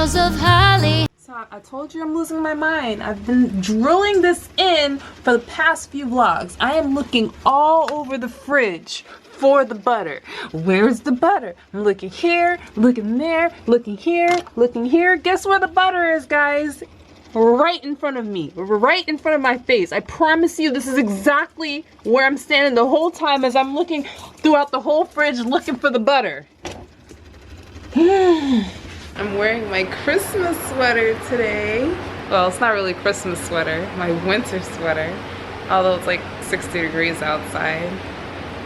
smells of holly. So I told you I'm losing my mind. I've been drilling this in for the past few vlogs. I am looking all over the fridge for the butter. Where's the butter? I'm looking here, looking there, looking here, looking here. Guess where the butter is, guys? Right in front of me, right in front of my face. I promise you this is exactly where I'm standing the whole time as I'm looking throughout the whole fridge looking for the butter. I'm wearing my Christmas sweater today. Well, it's not really Christmas sweater, my winter sweater, although it's like 60 degrees outside.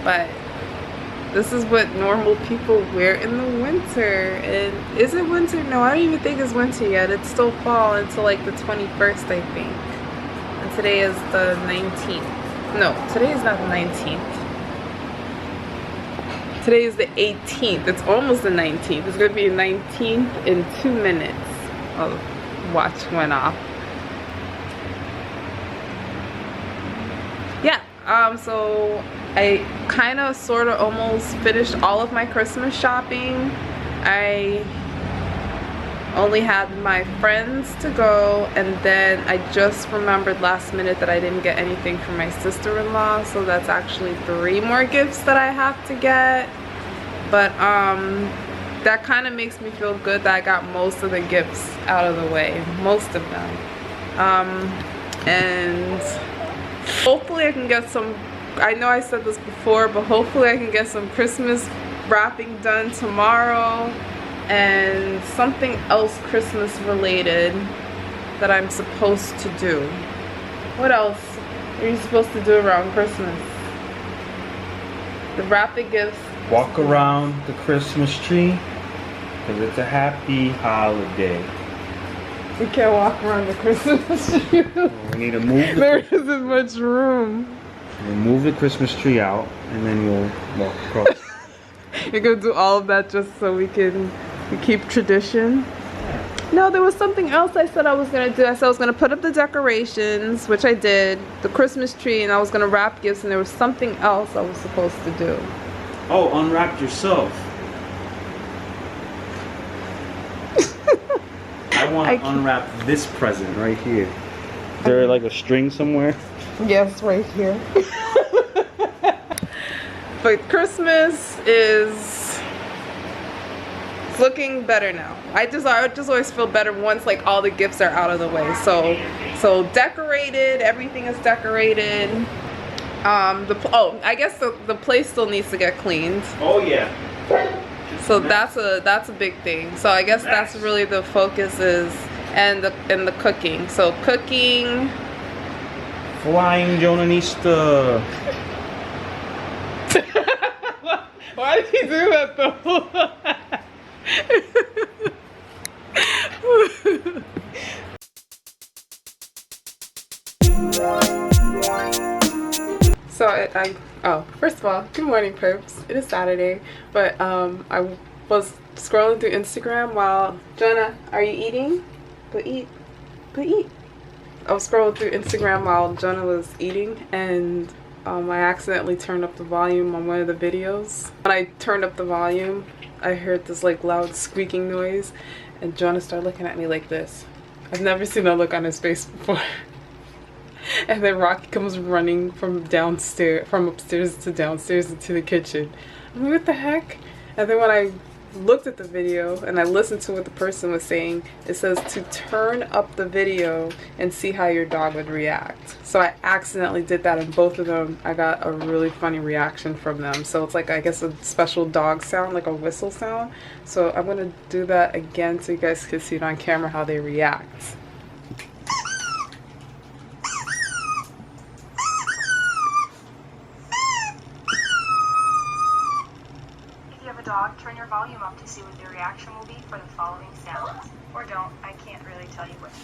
But this is what normal people wear in the winter. And is it winter? No, I don't even think it's winter yet. It's still fall until like the 21st, I think. And today is the 19th. No, today is not the 19th. Today is the 18th. It's almost the 19th. It's going to be the 19th in 2 minutes. Oh, watch went off. Yeah, so I kind of sort of almost finished all of my Christmas shopping. I only had my friends to go, and then I just remembered last minute that I didn't get anything for my sister-in-law, so that's actually 3 more gifts that I have to get. But that kind of makes me feel good that I got most of the gifts out of the way, most of them. And hopefully I can get some, I know I said this before, but hopefully I can get some Christmas wrapping done tomorrow and something else Christmas related that I'm supposed to do. What else are you supposed to do around Christmas? The wrapping gifts. Walk around the Christmas tree because it's a happy holiday. We can't walk around the Christmas tree. We need to move There isn't much room. We'll move the Christmas tree out and then we'll walk across. You're gonna do all of that just so we keep tradition? No, there was something else I said I was gonna do. I said I was gonna put up the decorations, which I did, the Christmas tree, and I was gonna wrap gifts, and there was something else I was supposed to do. Oh, unwrap yourself. I want to unwrap this present right here. Is there like a string somewhere? Yes, right here. But Christmas is looking better now. I just always feel better once like all the gifts are out of the way. So decorated, everything is decorated. I guess the place still needs to get cleaned. Oh yeah. So that's a big thing. So I guess that's really the focus is, and the cooking. So cooking. Flying Jonanista. Why did he do that though? So first of all, good morning, perps. It is Saturday, but I was scrolling through Instagram while Jonah, are you eating? Go eat. Go eat. I was scrolling through Instagram while Jonah was eating, and I accidentally turned up the volume on one of the videos. When I turned up the volume, I heard this like loud squeaking noise, and Jonah started looking at me like this. I've never seen that look on his face before. And then Rocky comes running from upstairs to downstairs into the kitchen. I'm like, what the heck? And then when I looked at the video and I listened to what the person was saying, it says to turn up the video and see how your dog would react. So I accidentally did that, and both of them, I got a really funny reaction from them. So it's like, I guess, a special dog sound, like a whistle sound. So I'm gonna do that again so you guys can see it on camera how they react. Dog, turn your volume up to see what their reaction will be for the following sounds. Or don't, I can't really tell you what to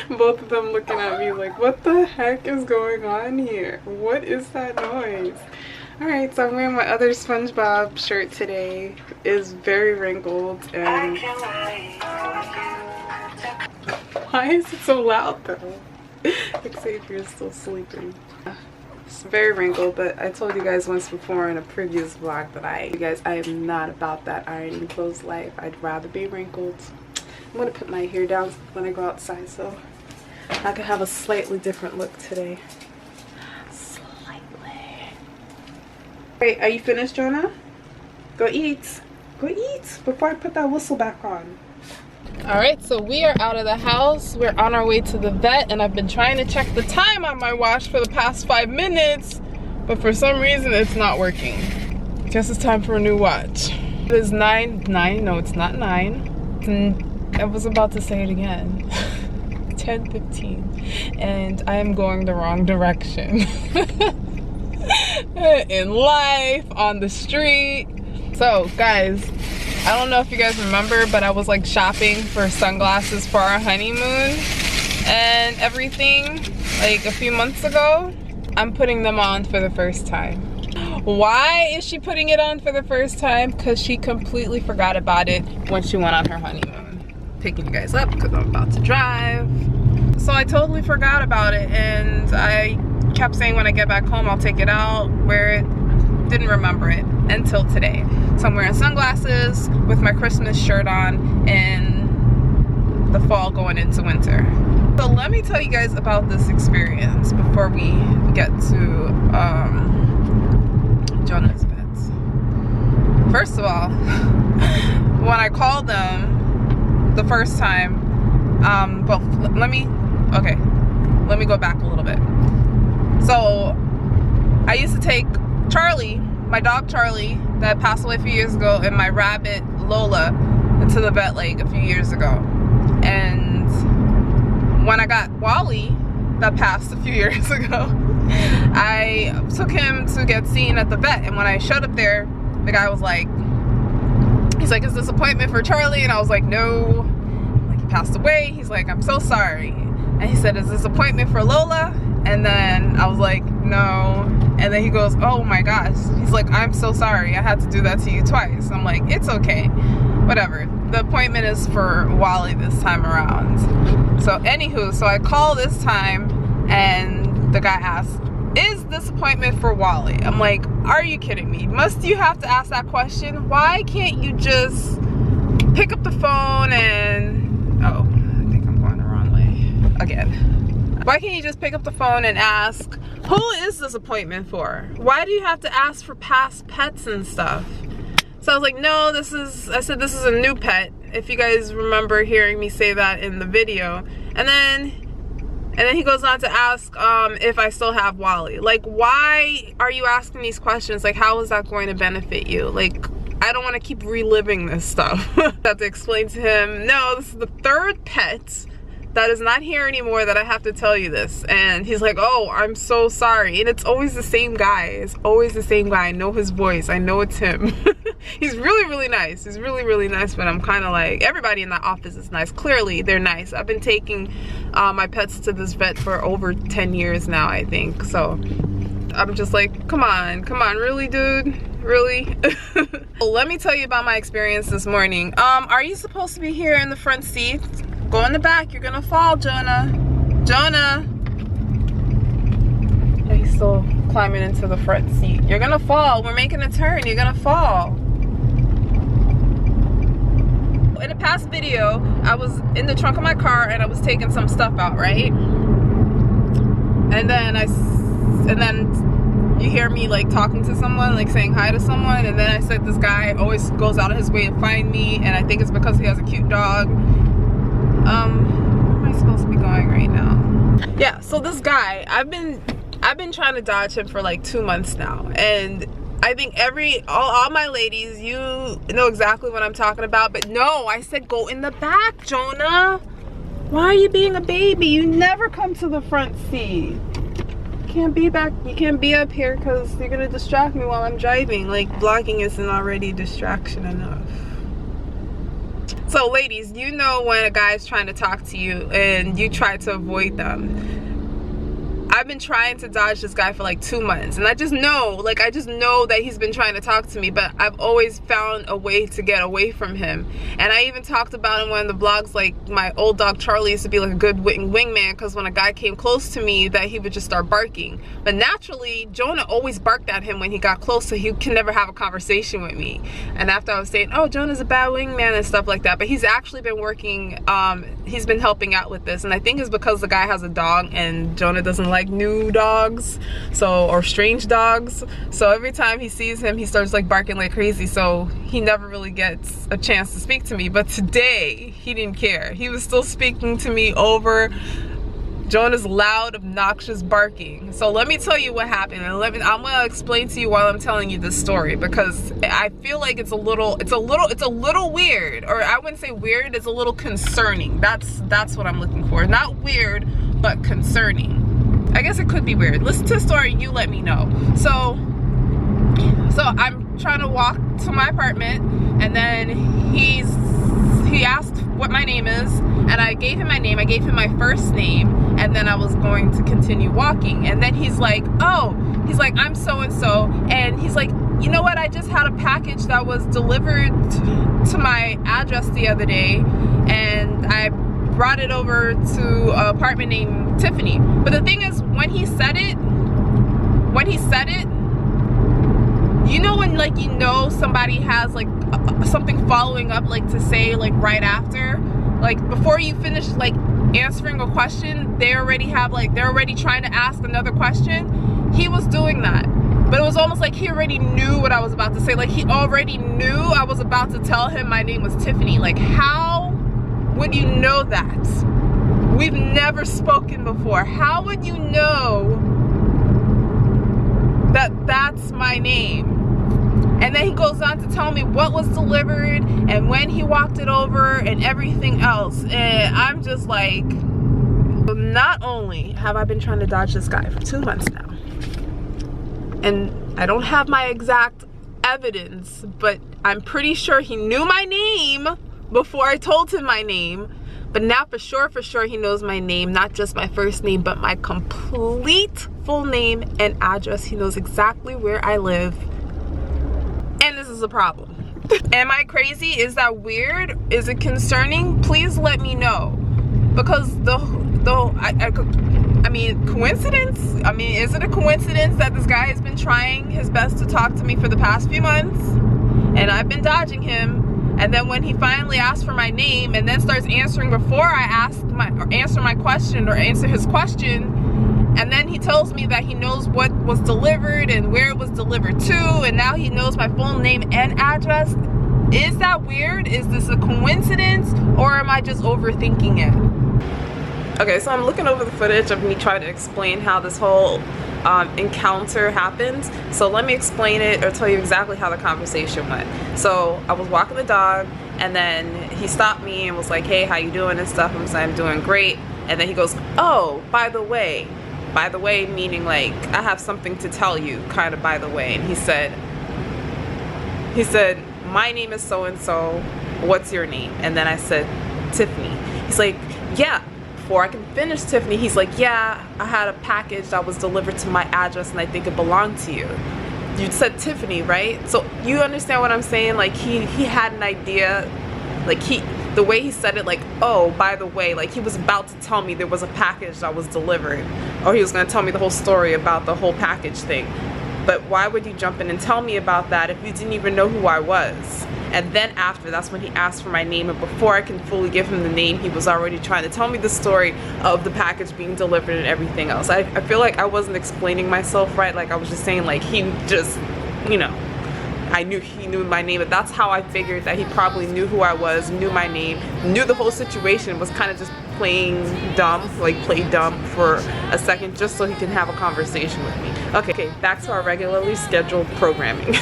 do. Both of them looking at me like, what the heck is going on here? What is that noise? Alright, so I'm wearing my other SpongeBob shirt today. It's very wrinkled, and why is it so loud though? Xavier is still sleeping. It's very wrinkled, but I told you guys once before in a previous vlog that I am not about that ironing clothes life. I'd rather be wrinkled. I'm gonna put my hair down when I go outside so I can have a slightly different look today. Slightly. Wait, are you finished, Jonah? Go eat. Go eat before I put that whistle back on. Alright, so we are out of the house. We're on our way to the vet, and I've been trying to check the time on my watch for the past 5 minutes, but for some reason it's not working. Guess it's time for a new watch. It is 9, no it's not 9. I was about to say it again. 10:15, and I am going the wrong direction. In life, on the street. So guys, I don't know if you guys remember, but I was like shopping for sunglasses for our honeymoon and everything like a few months ago. I'm putting them on for the first time. Why is she putting it on for the first time? Because she completely forgot about it when she went on her honeymoon. Picking you guys up because I'm about to drive. So I totally forgot about it, and I kept saying when I get back home I'll take it out, wear it. Didn't remember it until today. So I'm wearing sunglasses with my Christmas shirt on in the fall going into winter. So let me tell you guys about this experience before we get to Jonah's pets. First of all, when I called them the first time, but let me go back a little bit. So I used to take Charlie, my dog Charlie, that passed away a few years ago, and my rabbit Lola to the vet like a few years ago. And when I got Wally, that passed a few years ago, I took him to get seen at the vet. And when I showed up there, the guy was like, he's like, is this appointment for Charlie? And I was like, no, like, he passed away. He's like, I'm so sorry. And he said, is this appointment for Lola? And then I was like, no. And then he goes, oh my gosh. He's like, I'm so sorry. I had to do that to you twice. I'm like, it's okay. Whatever. The appointment is for Wally this time around. So anywho, so I call this time and the guy asks, is this appointment for Wally? I'm like, are you kidding me? Must you have to ask that question? Why can't you just pick up the phone and, oh, I think I'm going the wrong way again. Why can't you just pick up the phone and ask, who is this appointment for? Why do you have to ask for past pets and stuff? So I was like, no, I said this is a new pet. If you guys remember hearing me say that in the video. And then he goes on to ask if I still have Wally. Like, why are you asking these questions? Like, how is that going to benefit you? Like, I don't want to keep reliving this stuff. I have to explain to him, no, this is the third pet that is not here anymore that I have to tell you this. And he's like, oh, I'm so sorry. And it's always the same guy. It's always the same guy. I know his voice. I know it's him. He's really, really nice. He's really, really nice, but I'm kind of like, everybody in that office is nice. Clearly, they're nice. I've been taking my pets to this vet for over 10 years now, I think. So I'm just like, come on, really, dude? Really? Well, let me tell you about my experience this morning. Are you supposed to be here in the front seat? Go in the back, you're gonna fall, Jonah. Jonah! Yeah, he's still climbing into the front seat. You're gonna fall, we're making a turn, you're gonna fall. In a past video, I was in the trunk of my car and I was taking some stuff out, right? And then you hear me like talking to someone, like saying hi to someone, and then I said this guy always goes out of his way to find me, and I think it's because he has a cute dog. Where am I supposed to be going right now? Yeah, so this guy, I've been trying to dodge him for like 2 months now, and I think all my ladies, you know exactly what I'm talking about. But no, I said go in the back, Jonah. Why are you being a baby? You never come to the front seat. You can't be back, you can't be up here because you're gonna distract me while I'm driving. Like, vlogging isn't already distraction enough. So ladies, you know when a guy's trying to talk to you and you try to avoid them. I've been trying to dodge this guy for like 2 months, and I just know that he's been trying to talk to me, but I've always found a way to get away from him. And I even talked about in one of the vlogs, like my old dog Charlie used to be like a good wingman, because when a guy came close to me that he would just start barking. But naturally Jonah always barked at him when he got close, so he can never have a conversation with me. And after I was saying, oh, Jonah's a bad wingman and stuff like that, but he's actually been working, he's been helping out with this, and I think it's because the guy has a dog and Jonah doesn't like new dogs, so, or strange dogs, so every time he sees him he starts like barking like crazy, so he never really gets a chance to speak to me. But today he didn't care. He was still speaking to me over Jonah's loud, obnoxious barking. So let me tell you what happened, and I'm gonna explain to you while I'm telling you this story, because I feel like it's a little weird, or I wouldn't say weird, it's a little concerning. That's what I'm looking for. Not weird, but concerning. I guess it could be weird. Listen to the story, you let me know. So I'm trying to walk to my apartment, and then he asked what my name is, and I gave him my name. I gave him my first name, and then I was going to continue walking, and then he's like, oh, he's like, I'm so-and-so, and he's like, you know what, I just had a package that was delivered to my address the other day, and I brought it over to an apartment named Tiffany. But the thing is, when he said it, you know when like you know somebody has like something following up, like to say like right after, like before you finish like answering a question, they're already trying to ask another question. He was doing that, but it was almost like he already knew what I was about to say. Like he already knew I was about to tell him my name was Tiffany. Like, how would you know that? We've never spoken before. How would you know that that's my name? And then he goes on to tell me what was delivered and when he walked it over and everything else. And I'm just like, not only have I been trying to dodge this guy for 2 months now, and I don't have my exact evidence, but I'm pretty sure he knew my name before I told him my name. But now for sure he knows my name, not just my first name, but my complete full name and address. He knows exactly where I live. And this is a problem. Am I crazy? Is that weird? Is it concerning? Please let me know. Because I mean, coincidence? I mean, is it a coincidence that this guy has been trying his best to talk to me for the past few months, and I've been dodging him? And then when he finally asks for my name and then starts answering before I answer my question or answer his question, and then he tells me that he knows what was delivered and where it was delivered to, and now he knows my full name and address. Is that weird? Is this a coincidence, or am I just overthinking it? Okay, so I'm looking over the footage of me trying to explain how this whole encounter happened. So let me explain it, or tell you exactly how the conversation went. So I was walking the dog, and then he stopped me and was like, hey, how you doing and stuff. I'm saying I'm doing great. And then he goes, oh, by the way, meaning like I have something to tell you, kind of by the way. And he said, my name is so-and-so, what's your name? And then I said, Tiffany. He's like, yeah. Before I can finish Tiffany, he's like, yeah, I had a package that was delivered to my address and I think it belonged to you. You said Tiffany, right? So you understand what I'm saying? Like he had an idea, like the way he said it, like, oh, by the way, like he was about to tell me there was a package that was delivered, or he was going to tell me the whole story about the whole package thing. But why would you jump in and tell me about that if you didn't even know who I was? And then after, that's when he asked for my name, and before I can fully give him the name, he was already trying to tell me the story of the package being delivered and everything else. I feel like I wasn't explaining myself right. Like I was just saying, like he just, you know, I knew he knew my name, but that's how I figured that he probably knew who I was, knew my name, knew the whole situation, was kind of just playing dumb, like play dumb for a second just so he can have a conversation with me. Okay, back to our regularly scheduled programming.